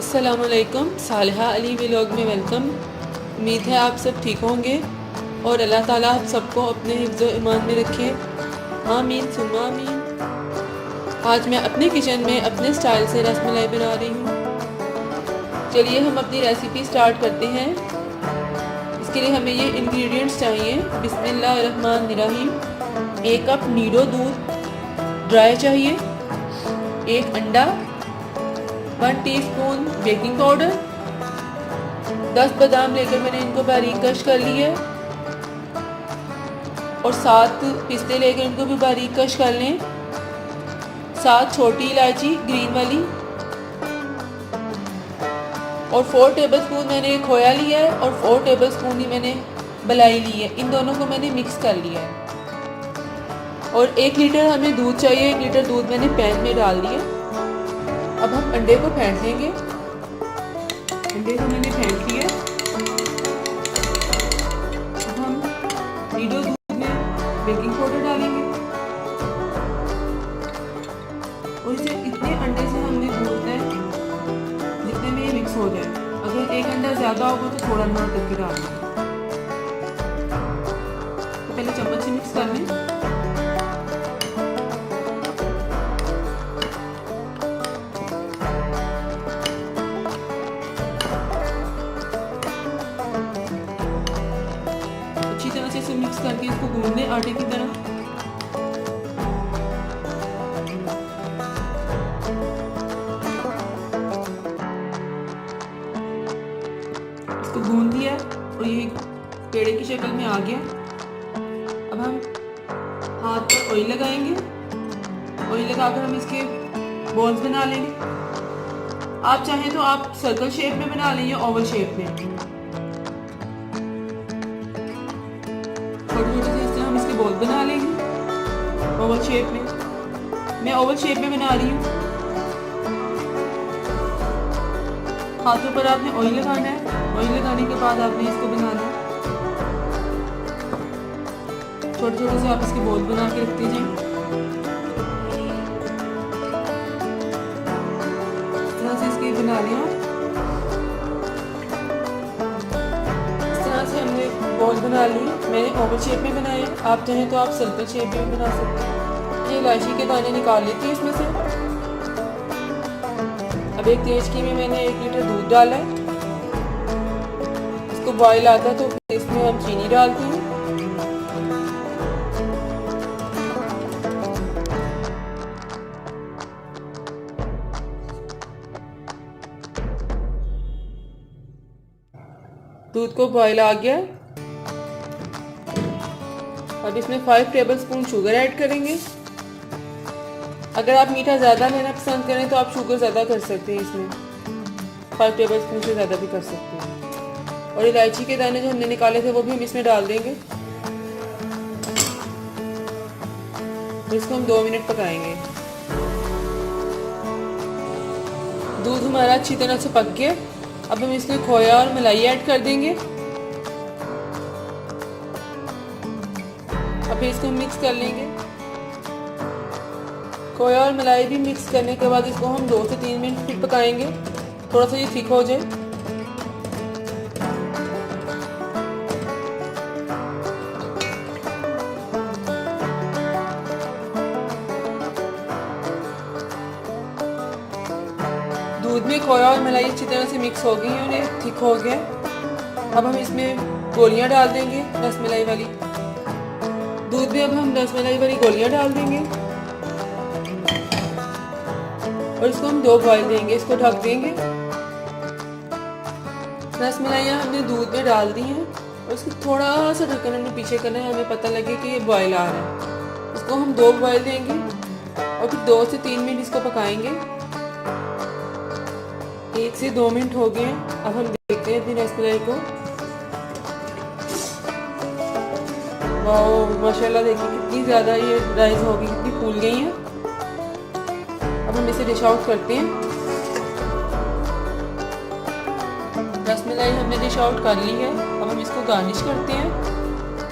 अस्सलामुअलैकुम, सालिहा अली व्लॉग में वेलकम। उम्मीद है आप सब ठीक होंगे और अल्लाह ताला आप सबको अपने हिफ्ज़ व ईमान में रखे। आमीन सुम्मा आमीन। आज मैं अपने किचन में अपने स्टाइल से रसमलाई बना रही हूँ। चलिए हम अपनी रेसिपी स्टार्ट करते हैं। इसके लिए हमें ये इंग्रेडिएंट्स चाहिए। बिस्मिल्लाहिर्रहमानिर्रहीम। 1 कप नीडो दूध ड्राई चाहिए, 1 अंडा, 1 टीस्पून बेकिंग पाउडर, 10 बादाम लेकर मैंने इनको बारीक कश कर लिया है और 7 पिस्ते लेकर इनको भी बारीक कश कर लें। 7 छोटी इलायची ग्रीन वाली और 4 टेबलस्पून मैंने खोया लिया है और 4 टेबलस्पून ही मैंने मलाई ली है। इन दोनों को मैंने मिक्स कर लिया है और 1 लीटर हमें दूध चाहिए। 1 लीटर दूध मैंने पैन में डाल दिया। अब हम अंडे को फेंट लेंगे। अंडे को मैंने फेंट लिया। अब हम नीडो दूध में बेकिंग पाउडर डालेंगे और इसे इतने अंडे से हमने भूनना है जितने में ये मिक्स हो जाए। अगर 1 अंडा ज़्यादा होगा तो थोड़ा नमक करके डालेंगे। तो पहले चम्मच से मिक्स कर लें। अच्छी तरह से इसे मिक्स करके इसको गूंद लें आटे की तरह। इसको गूंद दिया और ये पेड़े की शक्ल में आ गया। अब हम हाथ पर ऑयल लगाएंगे। ऑयल लगाकर हम इसके बॉल्स बना लेंगे। आप चाहें तो आप सर्कल शेप में बना लें या ओवल शेप में। छोटे से इस तरह हम इसके बॉल बना लेंगे ओवल शेप में। मैं ओवल शेप में बना रही हूँ। हाथों पर आपने ऑयल लगाना है। ऑयल लगाने के बाद आपने इसको बनाना है। छोटे छोटे से आप इसके बॉल बना के रखते जाएं। इस तरह से इसके बना लिया। इस तरह से हमने बॉल बना ली। मैंने ओवल शेप में बनाए। आप चाहें तो आप सर्कल शेप में भी बना सकते हैं। ये इलायची के दाने निकाल लेती है इसमें से। अब एक तेजकी में मैंने 1 लीटर दूध डाला है। इसको बॉयल आता है तो फिर इसमें हम चीनी डालते हैं। दूध को बॉयल आ गया। अब इसमें 5 टेबलस्पून शुगर ऐड करेंगे। अगर आप मीठा ज़्यादा लेना पसंद करें तो आप शुगर ज़्यादा कर सकते हैं। इसमें 5 टेबलस्पून से ज़्यादा भी कर सकते हैं। और इलायची के दाने जो हमने निकाले थे वो भी हम इसमें डाल देंगे। इसको हम 2 मिनट पकाएंगे। दूध हमारा अच्छी तरह से पक गया। अब हम इसमें खोया और मलाई ऐड कर देंगे। अब इसको मिक्स कर लेंगे। खोया और मलाई भी मिक्स करने के बाद इसको हम 2 से 3 मिनट फिर पकाएंगे। थोड़ा सा ये थिक हो जाए। दूध में खोया और मलाई अच्छी तरह से मिक्स हो गई है और ये थिक हो गया। अब हम इसमें गोलियां डाल देंगे रसमलाई वाली। दूध में अब हम रसमलाई वाली गोलियां डाल देंगे और इसको हम 2 बॉयल देंगे। इसको ढक देंगे। रसमलाइयाँ हमने दूध में डाल दी हैं और इसको थोड़ा सा ढक्कन हमने पीछे करना है। हमें पता लगे कि ये बॉयल आ रहा है। इसको हम 2 बॉयल देंगे और फिर 2 से 3 मिनट इसको पकाएंगे। 1 से 2 मिनट हो गए हैं। अब हम देखते हैं अपनी रसमलाई को। वाह माशाल्लाह, देखिए कितनी ज़्यादा ये राइस हो गई, कितनी फूल गई हैं। अब हम इसे डिश आउट करते हैं। रसमलाई हमने डिश आउट कर ली है। अब हम इसको गार्निश करते हैं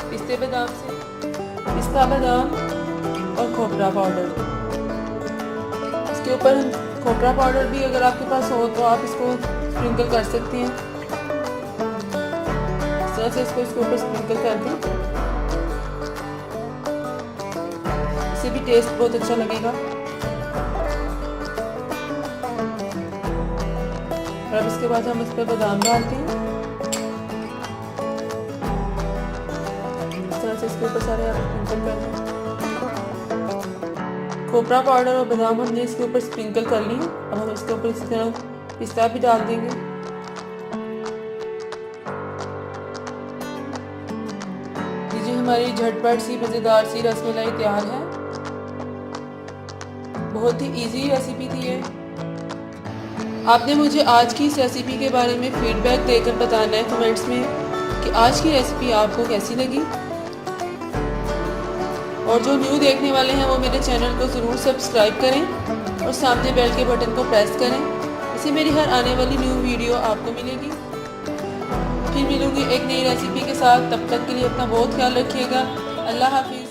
पिस्ते बादाम से। पिस्ता बादाम और खोपरा पाउडर। इसके ऊपर हम खोपरा पाउडर भी अगर आपके पास हो तो आप इसको स्प्रिंकल कर सकती हैं। इस तरह से इसके ऊपर स्प्रिंकल कर दें, इससे भी टेस्ट बहुत अच्छा लगेगा। और अब इसके बाद हम इस पर बादाम डालते हैं। इस तरह से इसके ऊपर सारे आप स्प्रिंकल कर दें। खोपरा पाउडर और बादाम हमने इसके ऊपर स्प्रिंकल कर ली है। अब हम इसके ऊपर इसी तरह पिस्ता भी डाल देंगे। ये हमारी झटपट सी मज़ेदार सी रसमलाई तैयार है। बहुत ही इजी रेसिपी थी ये। आपने मुझे आज की इस रेसिपी के बारे में फीडबैक देकर बताना है कमेंट्स में कि आज की रेसिपी आपको कैसी लगी। और जो न्यू देखने वाले हैं वो मेरे चैनल को ज़रूर सब्सक्राइब करें और सामने बेल के बटन को प्रेस करें। इससे मेरी हर आने वाली न्यू वीडियो आपको मिलेगी। फिर मिलूंगी एक नई रेसिपी के साथ। तब तक के लिए अपना बहुत ख्याल रखिएगा। अल्लाह हाफिज़।